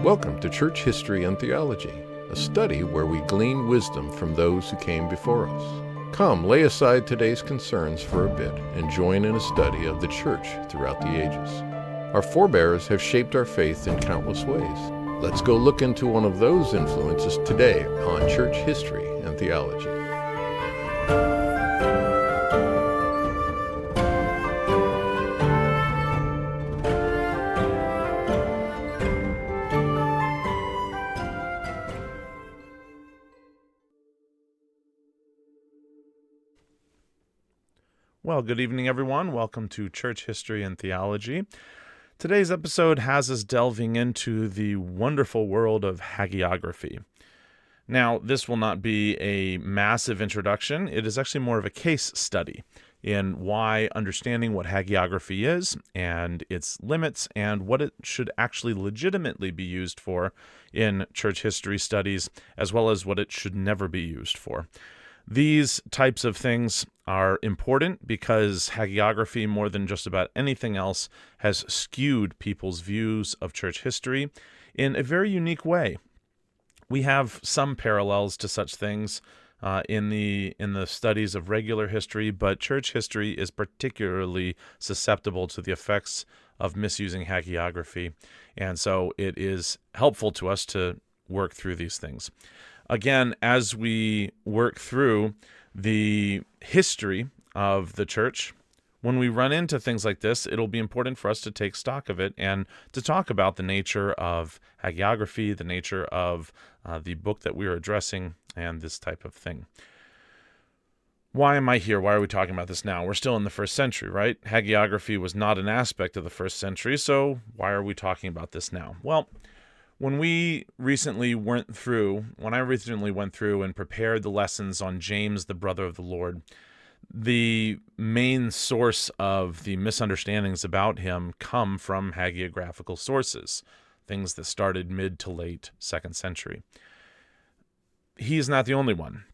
Welcome to Church History and Theology, a study where we glean wisdom from those who came before us. Come, lay aside today's concerns for a bit and join in a study of the church throughout the ages. Our forebears have shaped our faith in countless ways. Let's go look into one of those influences today on Church History and Theology. Well, good evening, everyone. Welcome to Church History and Theology. Today's episode has us delving into the wonderful world of hagiography. Now, this will not be a massive introduction. It is actually more of a case study in why understanding what hagiography is and its limits and what it should actually legitimately be used for in church history studies, as well as what it should never be used for. These types of things are important because hagiography, more than just about anything else, has skewed people's views of church history in a very unique way. We have some parallels to such things in the studies of regular history, but church history is particularly susceptible to the effects of misusing hagiography, and so it is helpful to us to work through these things. Again, as we work through the history of the church, when we run into things like this, it'll be important for us to take stock of it and to talk about the nature of hagiography, the nature of the book that we are addressing, and this type of thing. Why am I here? Why are we talking about this now? We're still in the first century, right? Hagiography was not an aspect of the first century, so why are we talking about this now? Well, when I recently went through and prepared the lessons on James, the brother of the Lord, the main source of the misunderstandings about him come from hagiographical sources, things that started mid to late 2nd century. He's not the only one.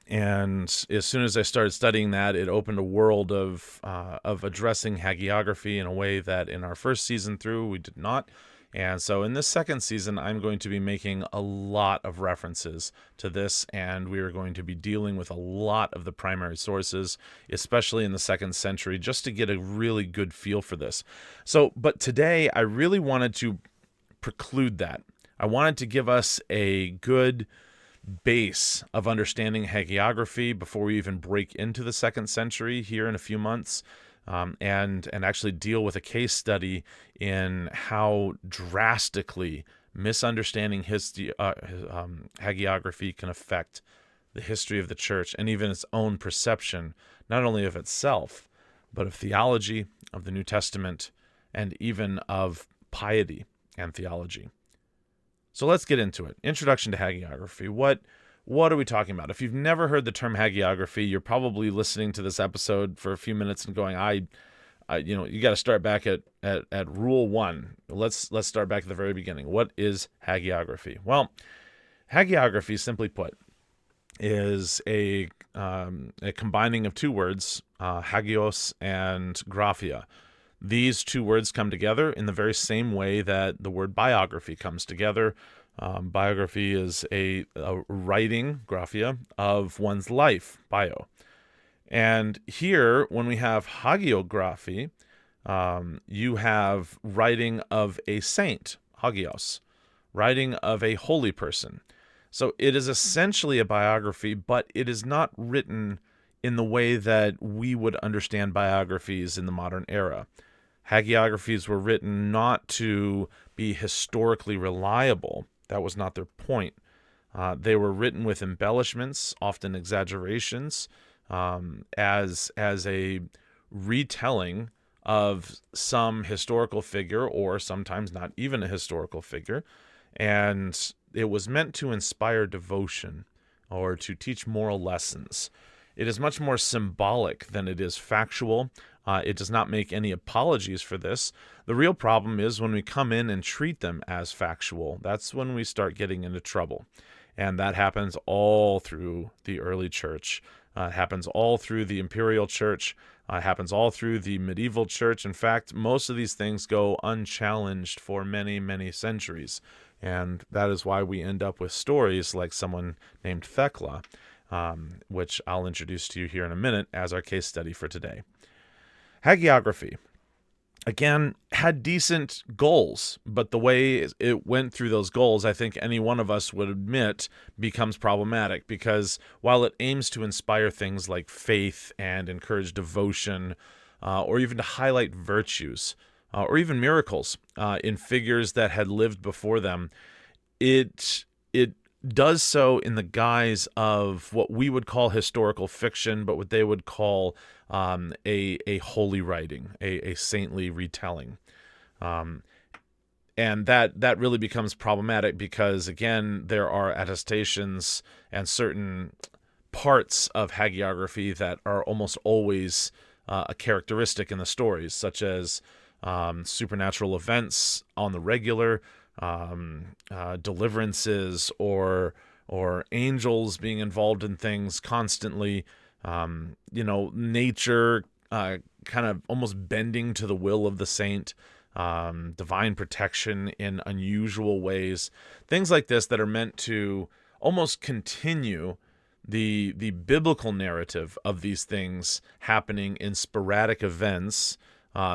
And as soon as I started studying that, it opened a world of addressing hagiography in a way that in our first season through we did not. And so in this second season, I'm going to be making a lot of references to this, and we are going to be dealing with a lot of the primary sources, especially in the 2nd century, just to get a really good feel for this. But today, I really wanted to preclude that. I wanted to give us a good base of understanding hagiography before we even break into the 2nd century here in a few months. And actually deal with a case study in how drastically misunderstanding hagiography can affect the history of the church and even its own perception, not only of itself, but of theology, of the New Testament, and even of piety and theology. So let's get into it. Introduction to hagiography. What are we talking about? If you've never heard the term hagiography, you're probably listening to this episode for a few minutes and going, you got to start back at rule 1. Let's start back at the very beginning. What is hagiography? Well, hagiography, simply put, is a combining of two words, hagios and graphia. These two words come together in the very same way that the word biography comes together. Biography is a writing, graphia, of one's life, bio. And here, when we have hagiography, you have writing of a saint, hagios, writing of a holy person. So it is essentially a biography, but it is not written in the way that we would understand biographies in the modern era. Hagiographies were written not to be historically reliable. That was not their point. They were written with embellishments, often exaggerations, as a retelling of some historical figure, or sometimes not even a historical figure. And it was meant to inspire devotion or to teach moral lessons. It is much more symbolic than it is factual. It does not make any apologies for this. The real problem is when we come in and treat them as factual. That's when we start getting into trouble. And that happens all through the early church. It happens all through the imperial church. It happens all through the medieval church. In fact, most of these things go unchallenged for many, many centuries. And that is why we end up with stories like someone named Thecla, which I'll introduce to you here in a minute as our case study for today. Hagiography, again, had decent goals, but the way it went through those goals, I think any one of us would admit, becomes problematic, because while it aims to inspire things like faith and encourage devotion, or even to highlight virtues, or even miracles in figures that had lived before them, it does so in the guise of what we would call historical fiction, but what they would call a holy writing, a saintly retelling. And that really becomes problematic because, again, there are attestations and certain parts of hagiography that are almost always a characteristic in the stories, such as supernatural events on the regular, deliverances, or angels being involved in things constantly, nature kind of almost bending to the will of the saint, divine protection in unusual ways, things like this that are meant to almost continue the biblical narrative of these things happening in sporadic events,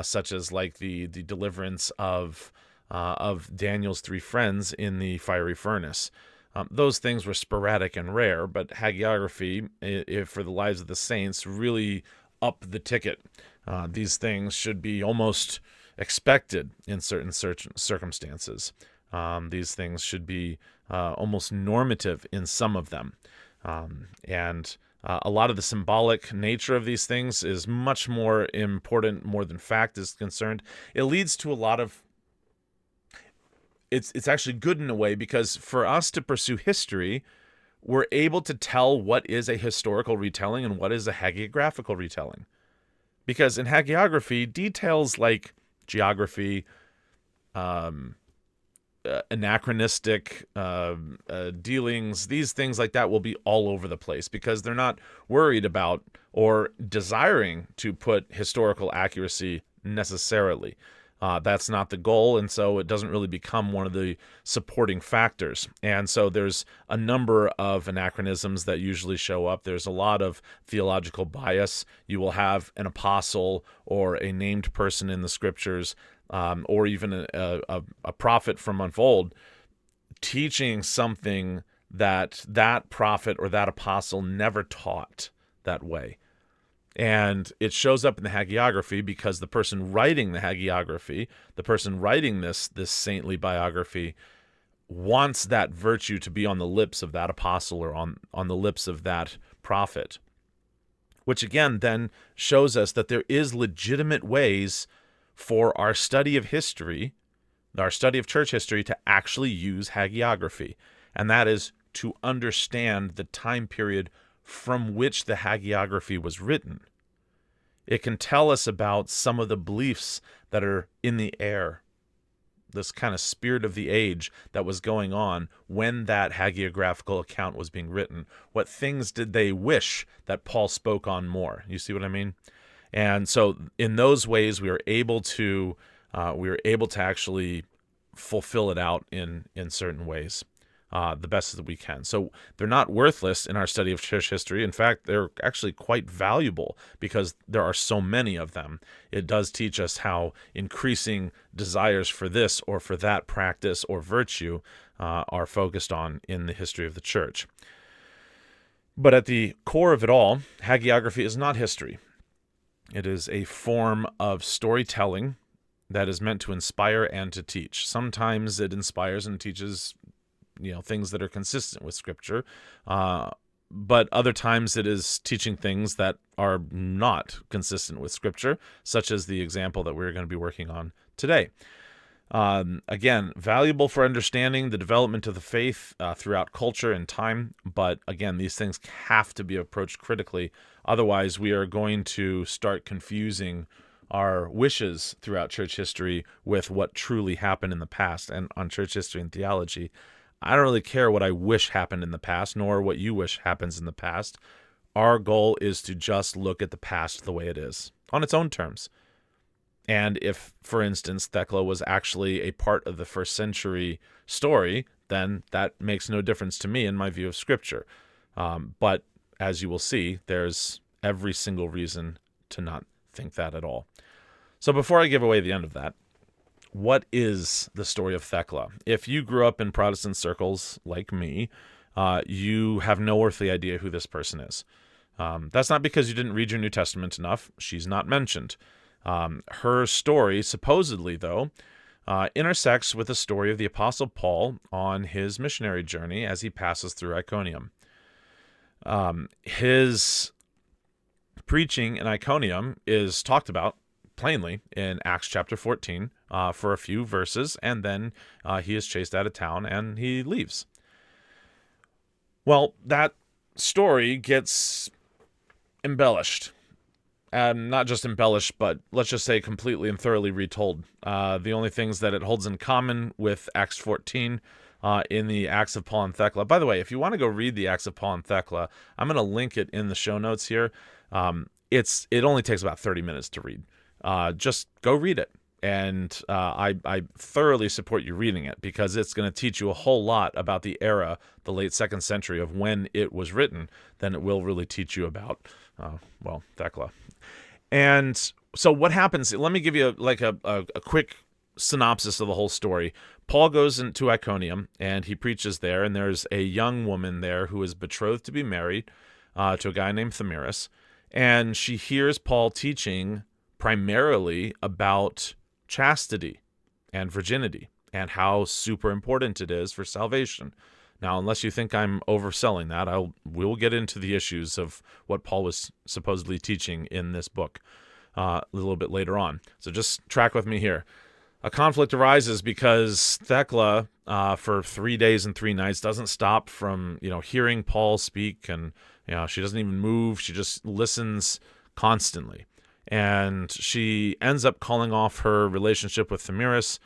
such as like the deliverance of Daniel's 3 friends in the fiery furnace. Those things were sporadic and rare, but hagiography, for the lives of the saints, really upped the ticket. These things should be almost expected in certain circumstances. These things should be almost normative in some of them. And a lot of the symbolic nature of these things is much more important, more than fact is concerned. It leads to a lot of... It's actually good in a way, because for us to pursue history, we're able to tell what is a historical retelling and what is a hagiographical retelling. Because in hagiography, details like geography, anachronistic dealings, these things like that will be all over the place, because they're not worried about or desiring to put historical accuracy necessarily. That's not the goal, and so it doesn't really become one of the supporting factors. And so there's a number of anachronisms that usually show up. There's a lot of theological bias. You will have an apostle or a named person in the scriptures, or even a prophet from of old, teaching something that prophet or that apostle never taught that way. And it shows up in the hagiography because the person writing the hagiography, the person writing this saintly biography, wants that virtue to be on the lips of that apostle or on the lips of that prophet. Which again then shows us that there is legitimate ways for our study of history, our study of church history, to actually use hagiography. And that is to understand the time period from which the hagiography was written. It can tell us about some of the beliefs that are in the air, this kind of spirit of the age that was going on when that hagiographical account was being written. What things did they wish that Paul spoke on more? You see what I mean? And so in those ways, we were able to actually fulfill it out in certain ways. The best that we can. So they're not worthless in our study of church history. In fact, they're actually quite valuable because there are so many of them. It does teach us how increasing desires for this or for that practice or virtue are focused on in the history of the church. But at the core of it all, hagiography is not history. It is a form of storytelling that is meant to inspire and to teach. Sometimes it inspires and teaches things that are consistent with Scripture, but other times it is teaching things that are not consistent with Scripture, such as the example that we're going to be working on today. Again, valuable for understanding the development of the faith throughout culture and time, but again, these things have to be approached critically. Otherwise, we are going to start confusing our wishes throughout church history with what truly happened in the past. And on church history and theology, I don't really care what I wish happened in the past, nor what you wish happens in the past. Our goal is to just look at the past the way it is, on its own terms. And if, for instance, Thecla was actually a part of the first century story, then that makes no difference to me in my view of Scripture. But as you will see, there's every single reason to not think that at all. So before I give away the end of that, what is the story of Thecla? If you grew up in Protestant circles like me, you have no earthly idea who this person is. That's not because you didn't read your New Testament enough. She's not mentioned. Her story, supposedly, though, intersects with the story of the Apostle Paul on his missionary journey as he passes through Iconium. His preaching in Iconium is talked about plainly in Acts chapter 14 for a few verses, and then he is chased out of town and he leaves. Well, that story gets embellished. Not just embellished, but let's just say completely and thoroughly retold. The only things that it holds in common with Acts 14 in the Acts of Paul and Thecla. By the way, if you want to go read the Acts of Paul and Thecla, I'm going to link it in the show notes here. It only takes about 30 minutes to read. Just go read it. And I thoroughly support you reading it because it's going to teach you a whole lot about the era, the late 2nd century of when it was written, than it will really teach you about, Thecla. And so what happens, let me give you a quick synopsis of the whole story. Paul goes into Iconium and he preaches there, and there's a young woman there who is betrothed to be married to a guy named Thamyris, and she hears Paul teaching primarily about chastity and virginity and how super important it is for salvation. Now, unless you think I'm overselling that, we'll get into the issues of what Paul was supposedly teaching in this book a little bit later on. So just track with me here. A conflict arises because Thecla, for 3 days and 3 nights, doesn't stop from hearing Paul speak, and she doesn't even move. She just listens constantly, and she ends up calling off her relationship with Thamyris.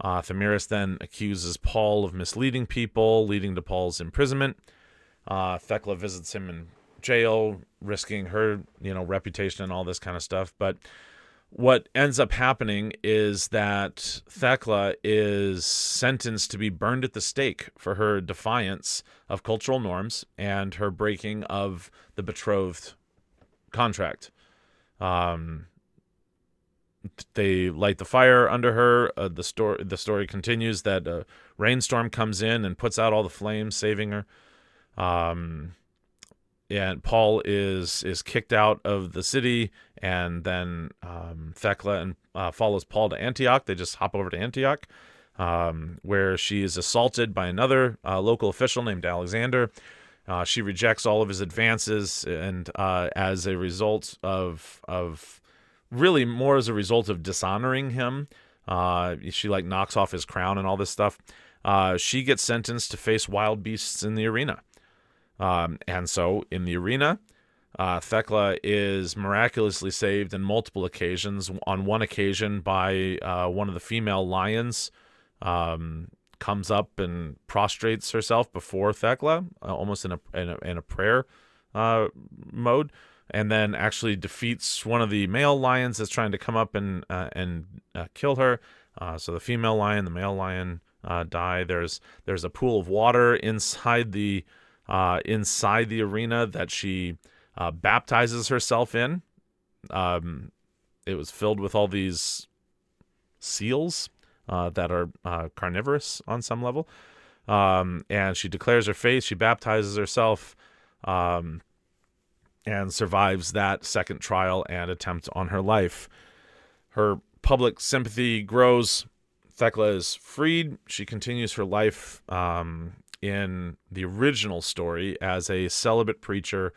Thamyris then accuses Paul of misleading people, leading to Paul's imprisonment. Thecla visits him in jail, risking her, reputation and all this kind of stuff. But what ends up happening is that Thecla is sentenced to be burned at the stake for her defiance of cultural norms and her breaking of the betrothed contract. They light the fire under her. The story continues that a rainstorm comes in and puts out all the flames, saving her. And Paul is kicked out of the city, and then Thecla follows Paul to Antioch. They just hop over to Antioch, where she is assaulted by another local official named Alexander. She rejects all of his advances, and as a result of really more as a result of dishonoring him, she knocks off his crown and all this stuff. She gets sentenced to face wild beasts in the arena. And so in the arena, Thecla is miraculously saved in multiple occasions. On one occasion by one of the female lions, comes up and prostrates herself before Thecla, almost in a prayer mode, and then actually defeats one of the male lions that's trying to come up and kill her. So the female lion, the male lion die. There's a pool of water inside the arena that she baptizes herself in. It was filled with all these seals that are carnivorous on some level. And she declares her faith. She baptizes herself and survives that second trial and attempt on her life. Her public sympathy grows. Thecla is freed. She continues her life in the original story as a celibate preacher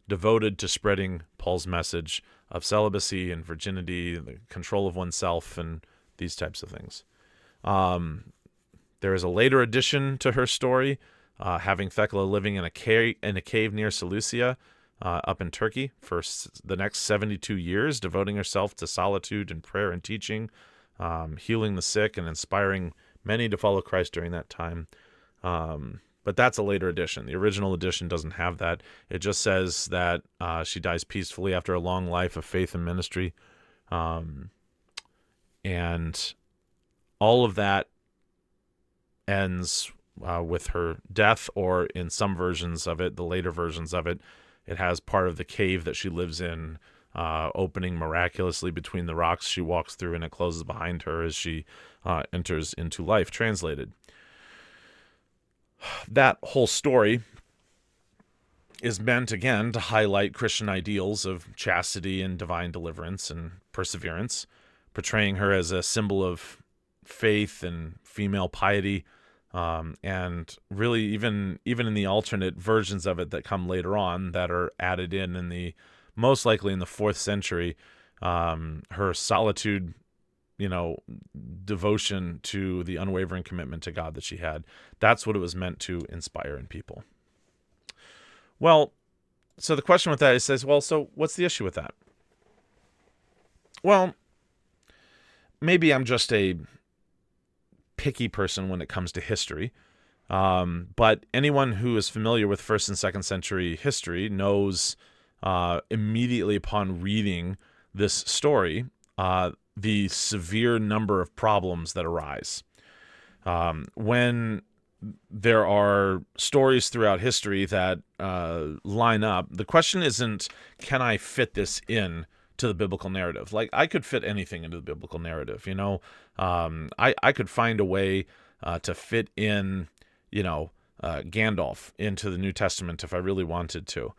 devoted to spreading Paul's message of celibacy and virginity, the control of oneself, and these types of things. There is a later addition to her story, having Thecla living in a cave near Seleucia, up in Turkey for the next 72 years, devoting herself to solitude and prayer and teaching, healing the sick and inspiring many to follow Christ during that time. But that's a later edition. The original edition doesn't have that. It just says that she dies peacefully after a long life of faith and ministry. And all of that ends with her death, or in some versions of it, the later versions of it, it has part of the cave that she lives in opening miraculously between the rocks she walks through, and it closes behind her as she enters into life, translated. That whole story is meant, again, to highlight Christian ideals of chastity and divine deliverance and perseverance, portraying her as a symbol of faith and female piety, and really even in the alternate versions of it that come later on that are added in the most likely in the 4th century, her solitude, devotion to the unwavering commitment to God that she had. That's what it was meant to inspire in people. Well, so the question with that is, so what's the issue with that? Well, maybe I'm just a picky person when it comes to history, but anyone who is familiar with 1st and 2nd century history knows immediately upon reading this story the severe number of problems that arise. When there are stories throughout history that line up, the question isn't, can I fit this in to the biblical narrative? Like, I could fit anything into the biblical narrative, I could find a way to fit in, Gandalf into the New Testament if I really wanted to.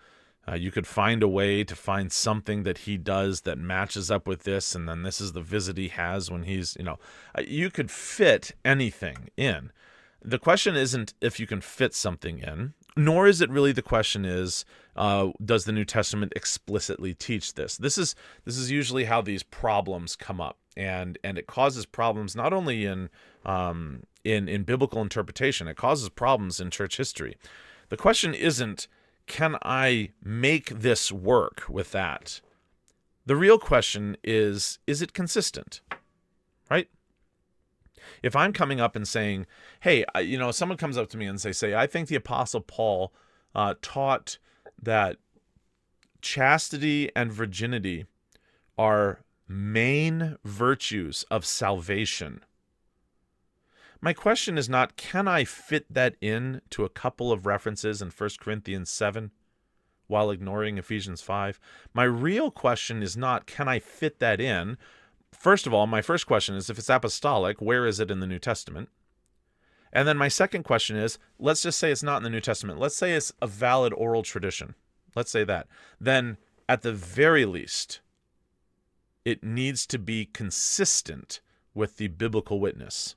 You could find a way to find something that he does that matches up with this, and then this is the visit he has when he's, you could fit anything in. The question isn't if you can fit something in, nor is it really the question is, does the New Testament explicitly teach this? This is usually how these problems come up, and it causes problems not only in biblical interpretation, it causes problems in church history. The question isn't, can I make this work with that? The real question is it consistent? Right? If I'm coming up and saying, hey, someone comes up to me and say, I think the Apostle Paul taught that chastity and virginity are main virtues of salvation. My question is not, can I fit that in to a couple of references in 1 Corinthians 7 while ignoring Ephesians 5? My real question is not, can I fit that in? First of all, my first question is, if it's apostolic, where is it in the New Testament? And then my second question is, let's just say it's not in the New Testament. Let's say it's a valid oral tradition. Let's say that. Then, at the very least, it needs to be consistent with the biblical witness.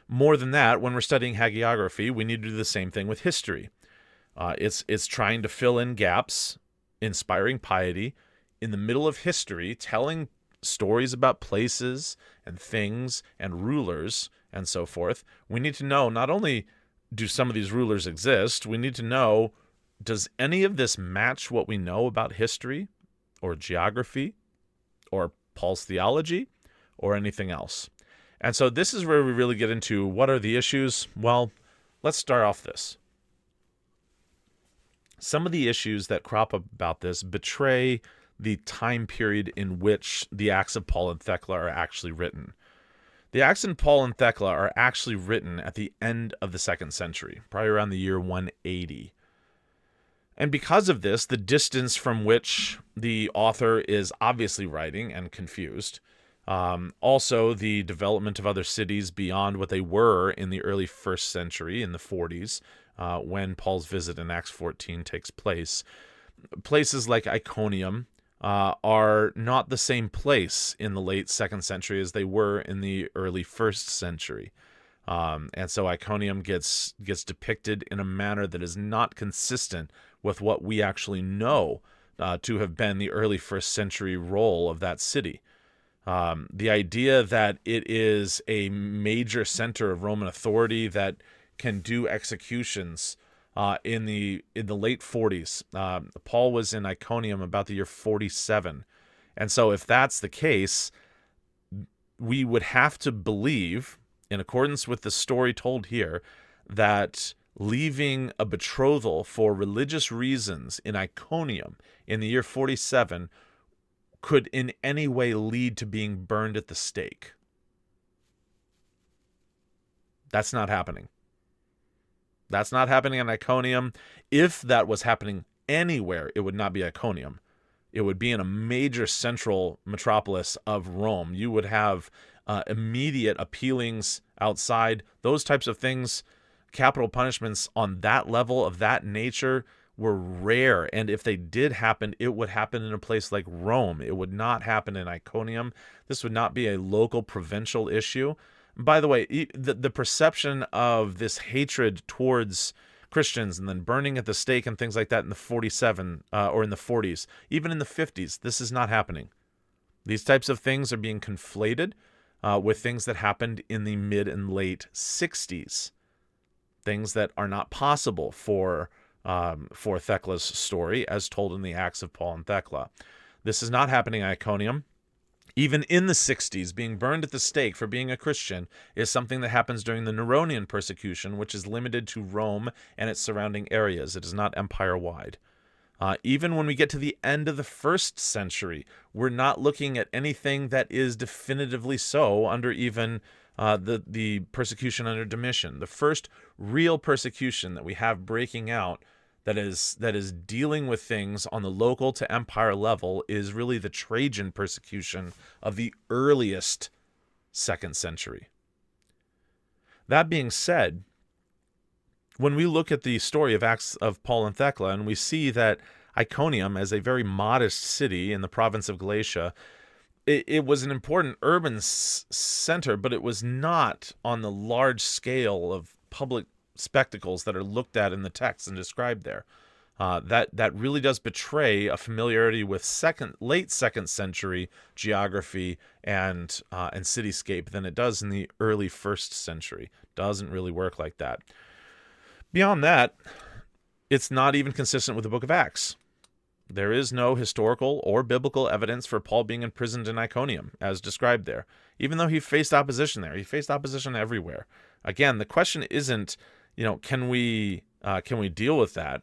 More than that, when we're studying hagiography, we need to do the same thing with history. It's trying to fill in gaps, inspiring piety in the middle of history, telling stories about places and things and rulers and so forth. We need to know, not only do some of these rulers exist, we need to know, does any of this match what we know about history or geography or Paul's theology or anything else? And so this is where we really get into what are the issues. Well, let's start off this. Some of the issues that crop up about this betray the time period in which the Acts of Paul and Thecla are actually written. The Acts of Paul and Thecla are actually written at the end of the 2nd century, probably around the year 180. And because of this, the distance from which the author is obviously writing and confused, also the development of other cities beyond what they were in the early 1st century, in the 40s, when Paul's visit in Acts 14 takes place. Places like Iconium are not the same place in the late 2nd century as they were in the early 1st century. And so Iconium gets depicted in a manner that is not consistent with what we actually know to have been the early 1st century role of that city. The idea that it is a major center of Roman authority that can do executions in the late 40s. Paul was in Iconium about the year 47. And so if that's the case, we would have to believe, in accordance with the story told here, that leaving a betrothal for religious reasons in Iconium in the year 47 could in any way lead to being burned at the stake. That's not happening. That's not happening in Iconium. If that was happening anywhere, it would not be Iconium. It would be in a major central metropolis of Rome. You would have immediate appealings outside. Those types of things, capital punishments on that level of that nature were rare. And if they did happen, it would happen in a place like Rome. It would not happen in Iconium. This would not be a local provincial issue. By the way, the perception of this hatred towards Christians and then burning at the stake and things like that in the 47 or in the 40s, even in the 50s, this is not happening. These types of things are being conflated with things that happened in the mid and late 60s, things that are not possible for Thecla's story as told in the Acts of Paul and Thecla. This is not happening in Iconium. Even in the 60s, being burned at the stake for being a Christian is something that happens during the Neronian persecution, which is limited to Rome and its surrounding areas. It is not empire-wide. Even when we get to the end of the 1st century, we're not looking at anything that is definitively so under even the persecution under Domitian. The first real persecution that we have breaking out that is dealing with things on the local to empire level is really the Trajan persecution of the earliest 2nd century. That being said, when we look at the story of Acts of Paul and Thecla, and we see that Iconium, as a very modest city in the province of Galatia, it was an important urban center, but it was not on the large scale of public spectacles that are looked at in the text and described there. That really does betray a familiarity with late 2nd century geography and cityscape than it does in the early 1st century. Doesn't really work like that. Beyond that, it's not even consistent with the book of Acts. There is no historical or biblical evidence for Paul being imprisoned in Iconium, as described there. Even though he faced opposition there, he faced opposition everywhere. Again, the question isn't, can we deal with that?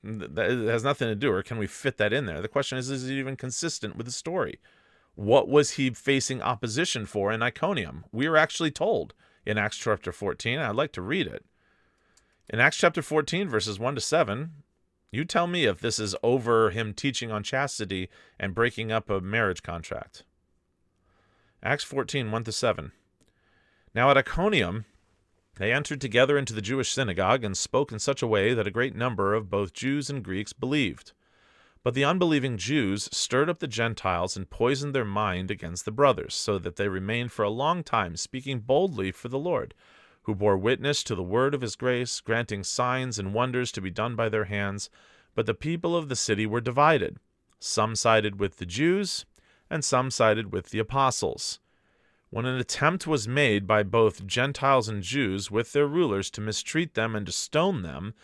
It has nothing to do, or can we fit that in there? The question is it even consistent with the story? What was he facing opposition for in Iconium? We are actually told in Acts chapter 14. I'd like to read it. In Acts chapter 14, verses 1 to 7, you tell me if this is over him teaching on chastity and breaking up a marriage contract. Acts 14, 1 to 7. Now at Iconium, they entered together into the Jewish synagogue and spoke in such a way that a great number of both Jews and Greeks believed. But the unbelieving Jews stirred up the Gentiles and poisoned their mind against the brothers, so that they remained for a long time speaking boldly for the Lord, who bore witness to the word of his grace, granting signs and wonders to be done by their hands. But the people of the city were divided. Some sided with the Jews, and some sided with the apostles. When an attempt was made by both Gentiles and Jews with their rulers to mistreat them and to stone them,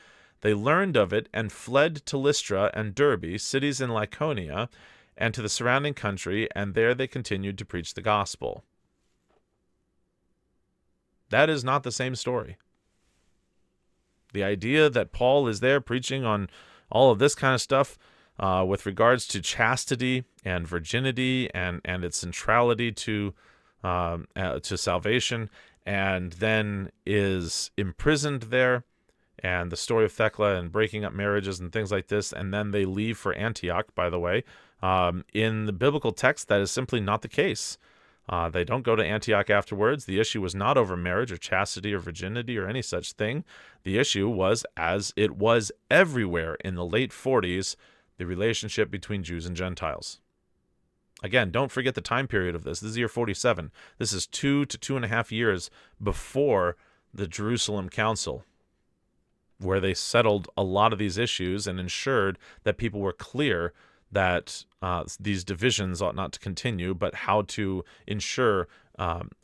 they learned of it and fled to Lystra and Derbe, cities in Lycaonia, and to the surrounding country, and there they continued to preach the gospel. That is not the same story. The idea that Paul is there preaching on all of this kind of stuff with regards to chastity and virginity and its centrality to salvation, and then is imprisoned there, and the story of Thecla and breaking up marriages and things like this, and then they leave for Antioch, by the way. In the biblical text, that is simply not the case. They don't go to Antioch afterwards. The issue was not over marriage or chastity or virginity or any such thing. The issue was, as it was everywhere in the late 40s, the relationship between Jews and Gentiles. Again, don't forget the time period of this. This is year 47. This is 2 to 2.5 years before the Jerusalem Council, where they settled a lot of these issues and ensured that people were clear that these divisions ought not to continue, but how to ensure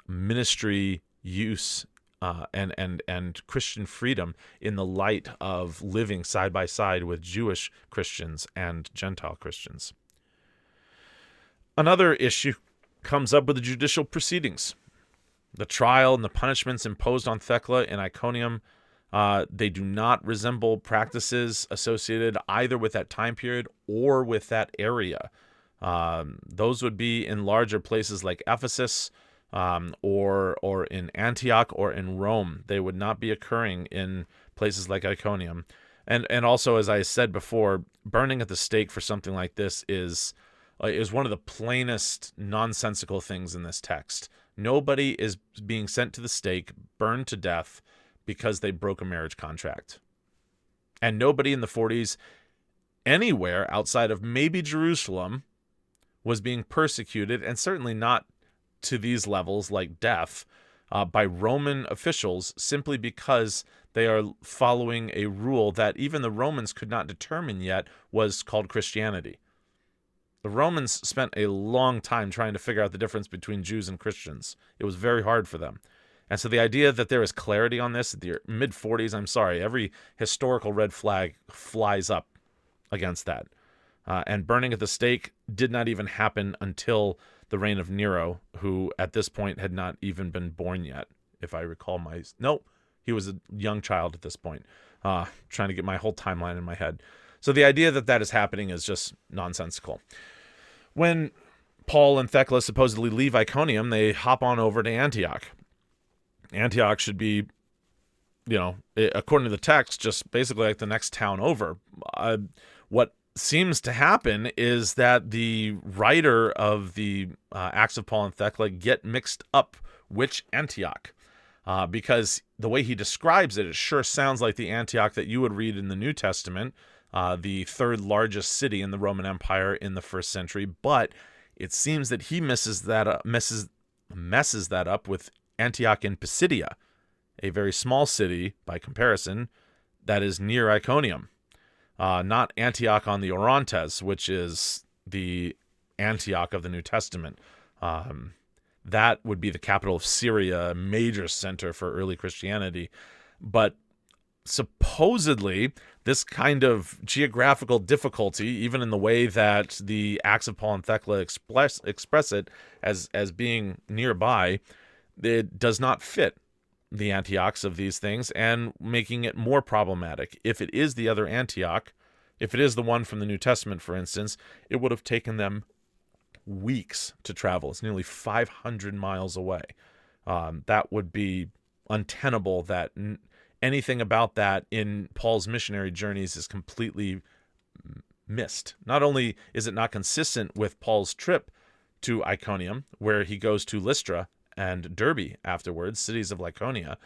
ministry use and Christian freedom in the light of living side by side with Jewish Christians and Gentile Christians. Another issue comes up with the judicial proceedings. The trial and the punishments imposed on Thecla in Iconium They do not resemble practices associated either with that time period or with that area. Those would be in larger places like Ephesus, or in Antioch or in Rome. They would not be occurring in places like Iconium. And also, as I said before, burning at the stake for something like this is one of the plainest nonsensical things in this text. Nobody is being sent to the stake, burned to death, because they broke a marriage contract. And nobody in the 40s anywhere outside of maybe Jerusalem was being persecuted, and certainly not to these levels like death, by Roman officials simply because they are following a rule that even the Romans could not determine yet was called Christianity. The Romans spent a long time trying to figure out the difference between Jews and Christians. It was very hard for them. And so the idea that there is clarity on this at the mid-40s, I'm sorry, every historical red flag flies up against that. And burning at the stake did not even happen until the reign of Nero, who at this point had not even been born yet, if I recall he was a young child at this point. Trying to get my whole timeline in my head. So the idea that that is happening is just nonsensical. When Paul and Thecla supposedly leave Iconium, they hop on over to Antioch. Antioch should be, according to the text, just basically like the next town over. What seems to happen is that the writer of the Acts of Paul and Thecla get mixed up which Antioch, because the way he describes it sure sounds like the Antioch that you would read in the New Testament, the third largest city in the Roman Empire in the first century, but it seems that he messes that up with Antioch in Pisidia, a very small city by comparison that is near Iconium. Not Antioch on the Orontes, which is the Antioch of the New Testament. That would be the capital of Syria, a major center for early Christianity. But supposedly, this kind of geographical difficulty, even in the way that the Acts of Paul and Thecla express it as being nearby, it does not fit the Antiochs of these things, and making it more problematic. If it is the other Antioch, if it is the one from the New Testament, for instance, it would have taken them weeks to travel. It's nearly 500 miles away. That would be untenable. That anything about that in Paul's missionary journeys is completely missed. Not only is it not consistent with Paul's trip to Iconium, where he goes to Lystra and Derbe afterwards, cities of Lycaonia,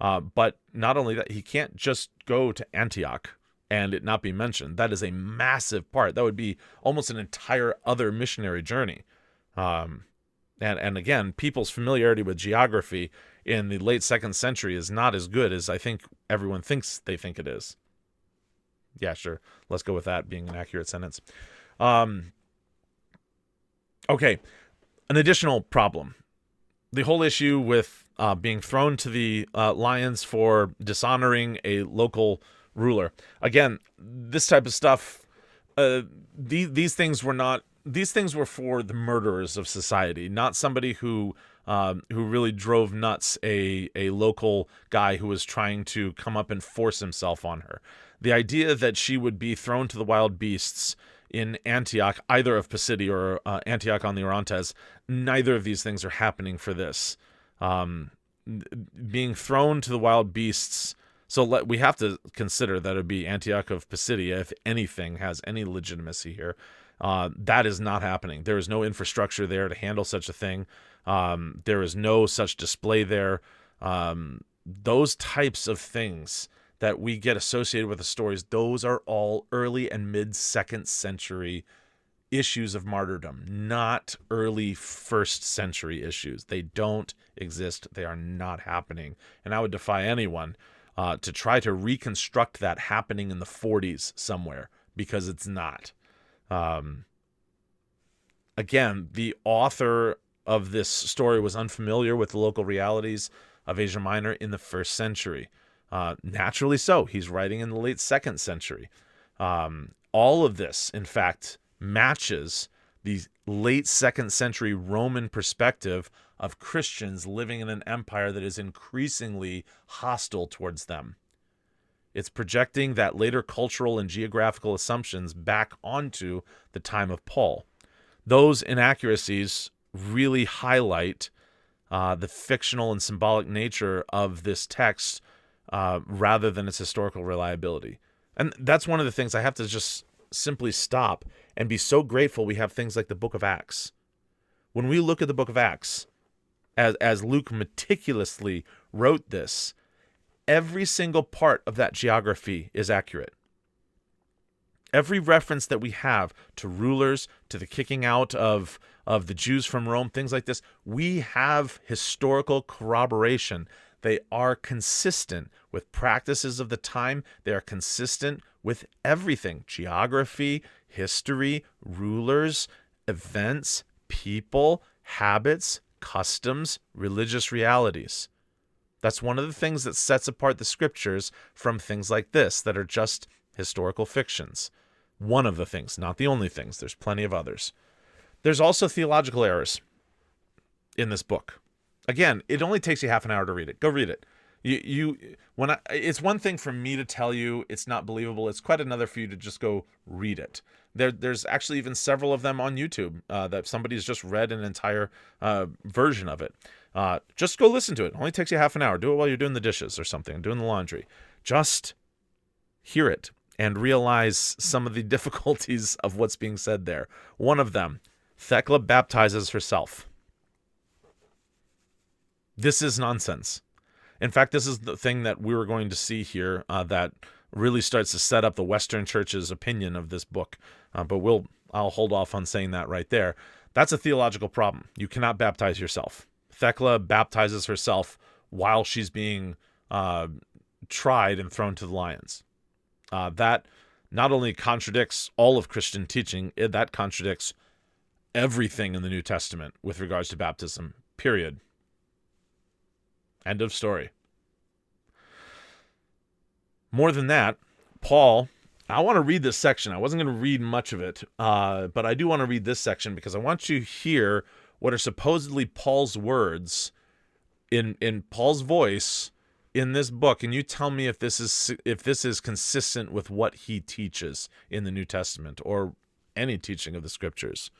but not only that, he can't just go to Antioch and it not be mentioned. That is a massive part. That would be almost an entire other missionary journey. And again, people's familiarity with geography in the late 2nd century is not as good as I think everyone thinks they think it is. Yeah, sure. Let's go with that being an accurate sentence. Okay, an additional problem. The whole issue with being thrown to the lions for dishonoring a local ruler. Again, this type of stuff, these things were for the murderers of society, not somebody who really drove nuts a local guy who was trying to come up and force himself on her. The idea that she would be thrown to the wild beasts in Antioch, either of Pisidia or Antioch on the Orontes, neither of these things are happening for this. Being thrown to the wild beasts, so we have to consider that it would be Antioch of Pisidia, if anything has any legitimacy here. That is not happening. There is no infrastructure there to handle such a thing. There is no such display there. Those types of things that we get associated with the stories, those are all early and mid-2nd century issues of martyrdom, not early 1st century issues. They don't exist. They are not happening. And I would defy anyone to try to reconstruct that happening in the 40s somewhere, because it's not. Again, the author of this story was unfamiliar with the local realities of Asia Minor in the 1st century. Naturally so. He's writing in the late 2nd century. All of this, in fact, matches the late 2nd century Roman perspective of Christians living in an empire that is increasingly hostile towards them. It's projecting that later cultural and geographical assumptions back onto the time of Paul. Those inaccuracies really highlight the fictional and symbolic nature of this text rather than its historical reliability. And that's one of the things I have to just simply stop and be so grateful we have things like the book of Acts. When we look at the book of Acts, as Luke meticulously wrote this, every single part of that geography is accurate. Every reference that we have to rulers, to the kicking out of the Jews from Rome, things like this, we have historical corroboration. They are consistent with practices of the time. They are consistent with everything: geography, history, rulers, events, people, habits, customs, religious realities. That's one of the things that sets apart the scriptures from things like this that are just historical fictions. One of the things, not the only things. There's plenty of others. There's also theological errors in this book. Again, it only takes you half an hour to read it. Go read it. It's one thing for me to tell you it's not believable. It's quite another for you to just go read it. There's actually even several of them on YouTube that somebody's just read an entire version of it. Just go listen to it. It only takes you half an hour. Do it while you're doing the dishes or something, doing the laundry. Just hear it and realize some of the difficulties of what's being said there. One of them, Thecla baptizes herself. This is nonsense. In fact, this is the thing that we were going to see here that really starts to set up the Western Church's opinion of this book. But I'll hold off on saying that right there. That's a theological problem. You cannot baptize yourself. Thecla baptizes herself while she's being tried and thrown to the lions. That not only contradicts all of Christian teaching, that contradicts everything in the New Testament with regards to baptism, period. End of story. More than that, Paul, I want to read this section. I wasn't going to read much of it, but I do want to read this section because I want you to hear what are supposedly Paul's words in Paul's voice in this book, and you tell me if this is consistent with what he teaches in the New Testament or any teaching of the Scriptures.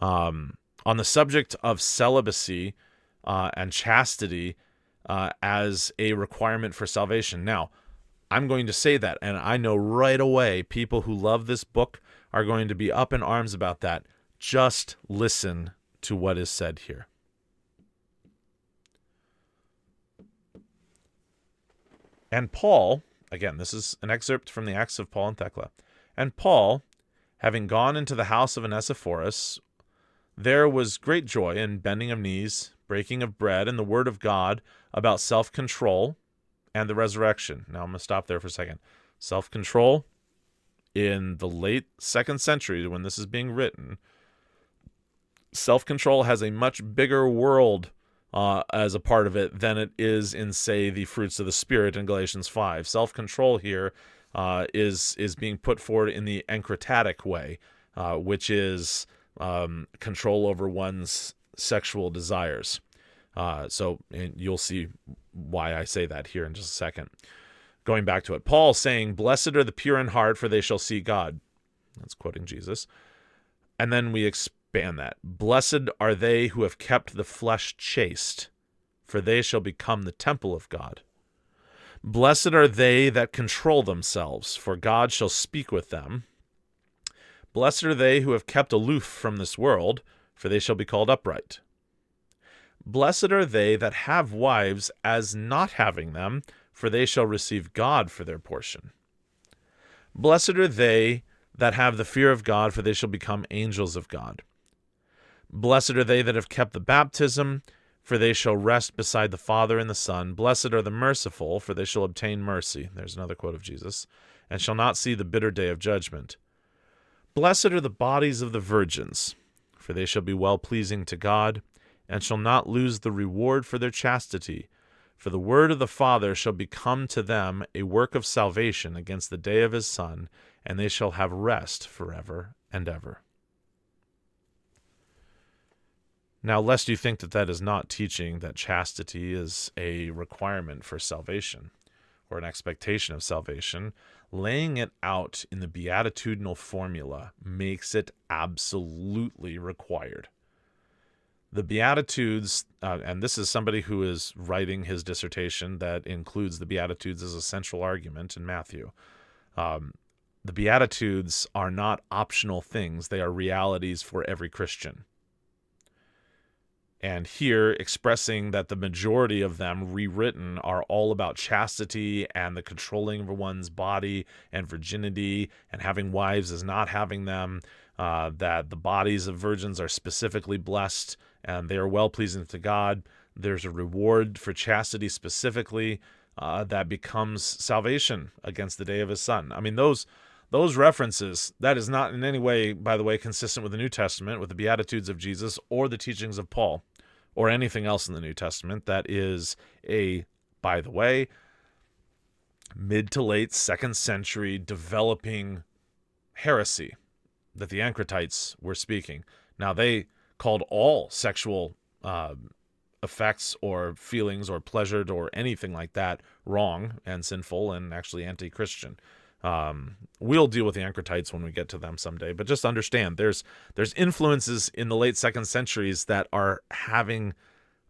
On the subject of celibacy and chastity as a requirement for salvation. Now, I'm going to say that, and I know right away people who love this book are going to be up in arms about that. Just listen to what is said here. And Paul, again, this is an excerpt from the Acts of Paul and Thecla. And Paul, having gone into the house of Onesiphorus, there was great joy and bending of knees, breaking of bread, and the word of God about self-control and the resurrection. Now I'm going to stop there for a second. Self-control in the late 2nd century, when this is being written, self-control has a much bigger world as a part of it than it is in, say, the fruits of the Spirit in Galatians 5. Self-control here is being put forward in the encratatic way, which is control over one's sexual desires. So you'll see why I say that here in just a second. Going back to it, Paul saying, "Blessed are the pure in heart, for they shall see God." That's quoting Jesus. And then we expand that. "Blessed are they who have kept the flesh chaste, for they shall become the temple of God. Blessed are they that control themselves, for God shall speak with them. Blessed are they who have kept aloof from this world, for they shall be called upright. Blessed are they that have wives as not having them, for they shall receive God for their portion. Blessed are they that have the fear of God, for they shall become angels of God. Blessed are they that have kept the baptism, for they shall rest beside the Father and the Son. Blessed are the merciful, for they shall obtain mercy." There's another quote of Jesus. "And shall not see the bitter day of judgment. Blessed are the bodies of the virgins, for they shall be well-pleasing to God, and shall not lose the reward for their chastity. For the word of the Father shall become to them a work of salvation against the day of his Son, and they shall have rest forever and ever." Now, lest you think that that is not teaching that chastity is a requirement for salvation, or an expectation of salvation, laying it out in the beatitudinal formula makes it absolutely required. The Beatitudes, and this is somebody who is writing his dissertation that includes the Beatitudes as a central argument in Matthew. The Beatitudes are not optional things. They are realities for every Christian. And here, expressing that the majority of them rewritten are all about chastity and the controlling of one's body and virginity and having wives as not having them, that the bodies of virgins are specifically blessed and they are well-pleasing to God. There's a reward for chastity specifically that becomes salvation against the day of his Son. I mean, those references, that is not in any way, by the way, consistent with the New Testament, with the Beatitudes of Jesus or the teachings of Paul, or anything else in the New Testament. That is a, by the way, mid to late 2nd century developing heresy that the Ankratites were speaking. Now, they called all sexual effects or feelings or pleasure or anything like that wrong and sinful and actually anti-Christian. We'll deal with the Ankratites when we get to them someday, but just understand there's influences in the late 2nd centuries that are having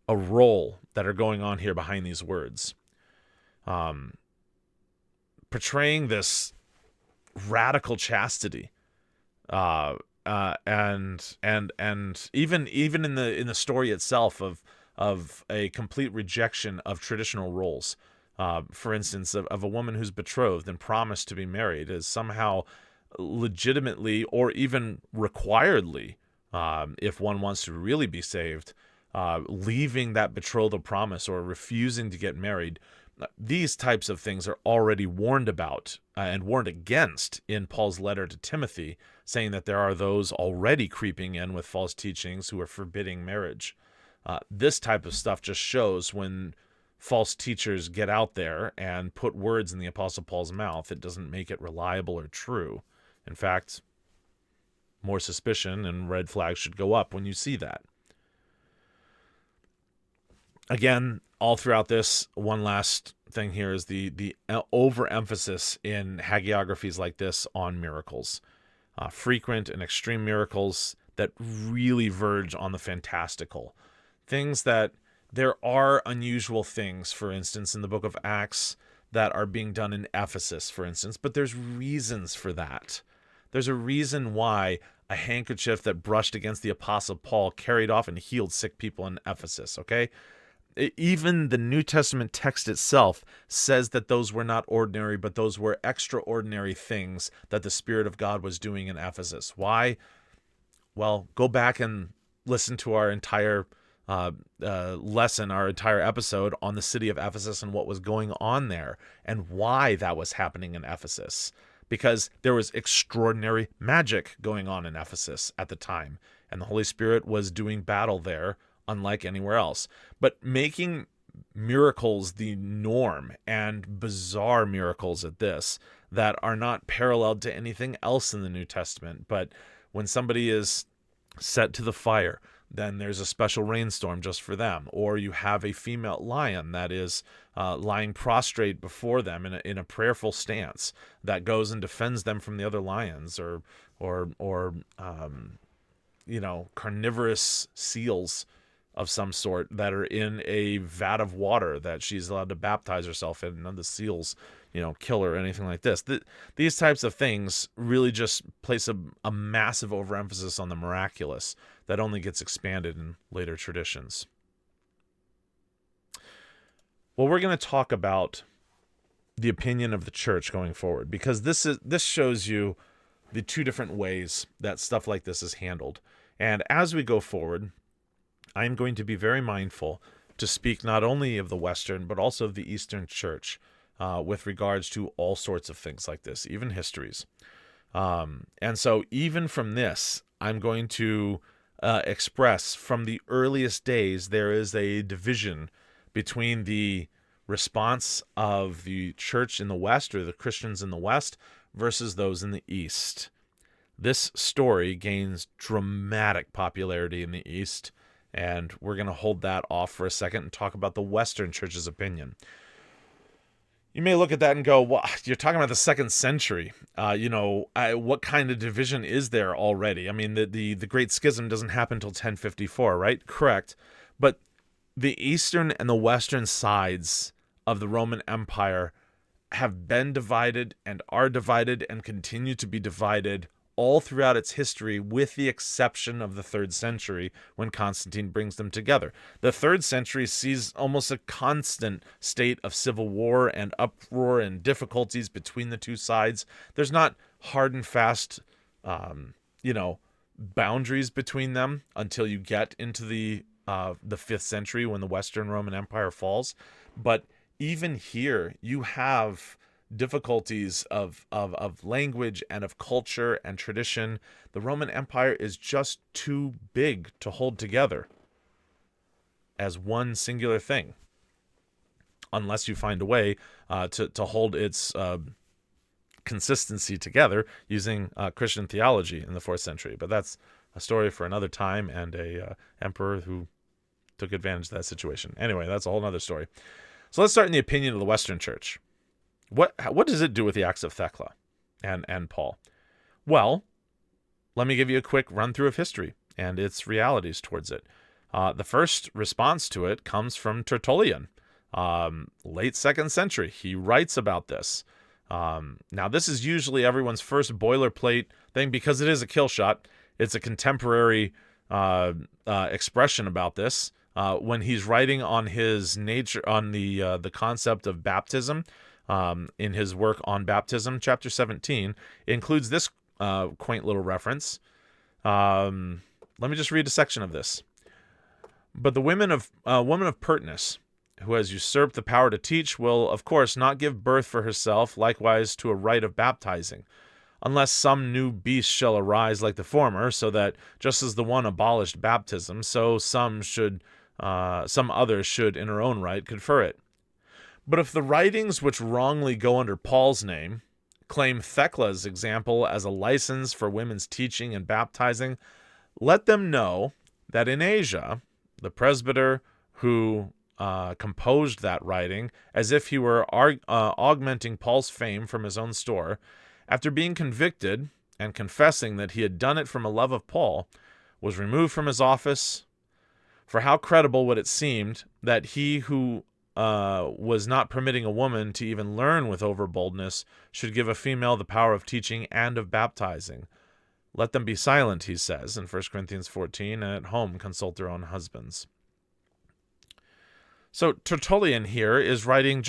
a role that are going on here behind these words, portraying this radical chastity, and even in the story itself of a complete rejection of traditional roles. For instance, of a woman who's betrothed and promised to be married is somehow legitimately or even requiredly, if one wants to really be saved, leaving that betrothal promise or refusing to get married. These types of things are already warned about and warned against in Paul's letter to Timothy, saying that there are those already creeping in with false teachings who are forbidding marriage. This type of stuff just shows when false teachers get out there and put words in the Apostle Paul's mouth, it doesn't make it reliable or true. In fact, more suspicion and red flags should go up when you see that. Again, all throughout this, one last thing here is the overemphasis in hagiographies like this on miracles. Frequent and extreme miracles that really verge on the fantastical. Things that there are unusual things, for instance, in the book of Acts that are being done in Ephesus, for instance, but there's reasons for that. There's a reason why a handkerchief that brushed against the Apostle Paul carried off and healed sick people in Ephesus, okay? Even the New Testament text itself says that those were not ordinary, but those were extraordinary things that the Spirit of God was doing in Ephesus. Why? Well, go back and listen to our entire lesson, our entire episode on the city of Ephesus and what was going on there and why that was happening in Ephesus. Because there was extraordinary magic going on in Ephesus at the time, and the Holy Spirit was doing battle there unlike anywhere else. But making miracles the norm, and bizarre miracles at this, that are not paralleled to anything else in the New Testament. But when somebody is set to the fire, then there's a special rainstorm just for them. Or you have a female lion that is lying prostrate before them in a prayerful stance that goes and defends them from the other lions, or carnivorous seals of some sort that are in a vat of water that she's allowed to baptize herself in, and the seals, kill her or anything like this. These types of things really just place a massive overemphasis on the miraculous that only gets expanded in later traditions. Well, we're going to talk about the opinion of the church going forward, because this shows you the two different ways that stuff like this is handled. And as we go forward, I'm going to be very mindful to speak not only of the Western, but also of the Eastern Church with regards to all sorts of things like this, even histories. And so even from this, I'm going to express from the earliest days, there is a division between the response of the church in the West, or the Christians in the West, versus those in the East. This story gains dramatic popularity in the East, and we're going to hold that off for a second and talk about the Western Church's opinion. You may look at that and go, well, you're talking about the 2nd century. What kind of division is there already? I mean, the Great Schism doesn't happen until 1054, right? Correct. But the eastern and the western sides of the Roman Empire have been divided and are divided and continue to be divided all throughout its history, with the exception of the 3rd century when Constantine brings them together. The 3rd century sees almost a constant state of civil war and uproar and difficulties between the two sides. There's not hard and fast, boundaries between them until you get into the 5th century when the Western Roman Empire falls. But even here, you have difficulties of language and of culture and tradition. The Roman Empire is just too big to hold together as one singular thing, unless you find a way to hold its consistency together using Christian theology in the 4th century. But that's a story for another time, and a emperor who took advantage of that situation. Anyway, that's a whole other story. So let's start in the opinion of the Western Church. What does it do with the Acts of Thecla and Paul? Well, let me give you a quick run through of history and its realities towards it. The first response to it comes from Tertullian, late 2nd century. He writes about this. Now, this is usually everyone's first boilerplate thing because it is a kill shot. It's a contemporary expression about this. When he's writing on his nature, on the concept of baptism, in his work on baptism, chapter 17, includes this quaint little reference. Let me just read a section of this. But the woman of Pertinus, who has usurped the power to teach, will, of course, not give birth for herself, likewise to a rite of baptizing, unless some new beast shall arise like the former, so that, just as the one abolished baptism, so some others should, in her own right, confer it. But if the writings which wrongly go under Paul's name claim Thecla's example as a license for women's teaching and baptizing, let them know that in Asia, the presbyter who composed that writing, as if he were augmenting Paul's fame from his own store, after being convicted and confessing that he had done it from a love of Paul, was removed from his office. For how credible would it seem that he who was not permitting a woman to even learn with overboldness should give a female the power of teaching and of baptizing? Let them be silent, he says in 1 Corinthians 14, and at home consult their own husbands. So Tertullian here is writing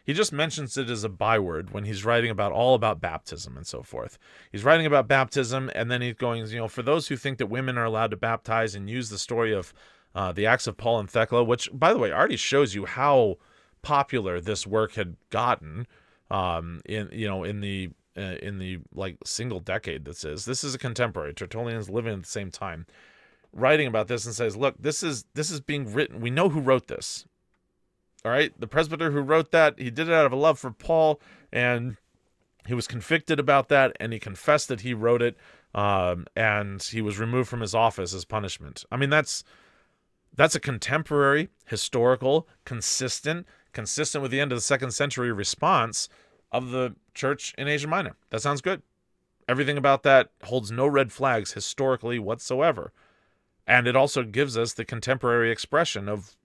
he just mentions it as a byword when he's writing all about baptism and so forth. He's writing about baptism, and then he's going, for those who think that women are allowed to baptize, and use the story of the Acts of Paul and Thecla, which, by the way, already shows you how popular this work had gotten in the like single decade this is. This is a contemporary. Tertullian's living at the same time, writing about this and says, look, this is being written. We know who wrote this. All right, the presbyter who wrote that, he did it out of a love for Paul, and he was convicted about that, and he confessed that he wrote it, and he was removed from his office as punishment. I mean, that's a contemporary, historical, consistent with the end of the 2nd century response of the church in Asia Minor. That sounds good. Everything about that holds no red flags historically whatsoever. And it also gives us the contemporary expression of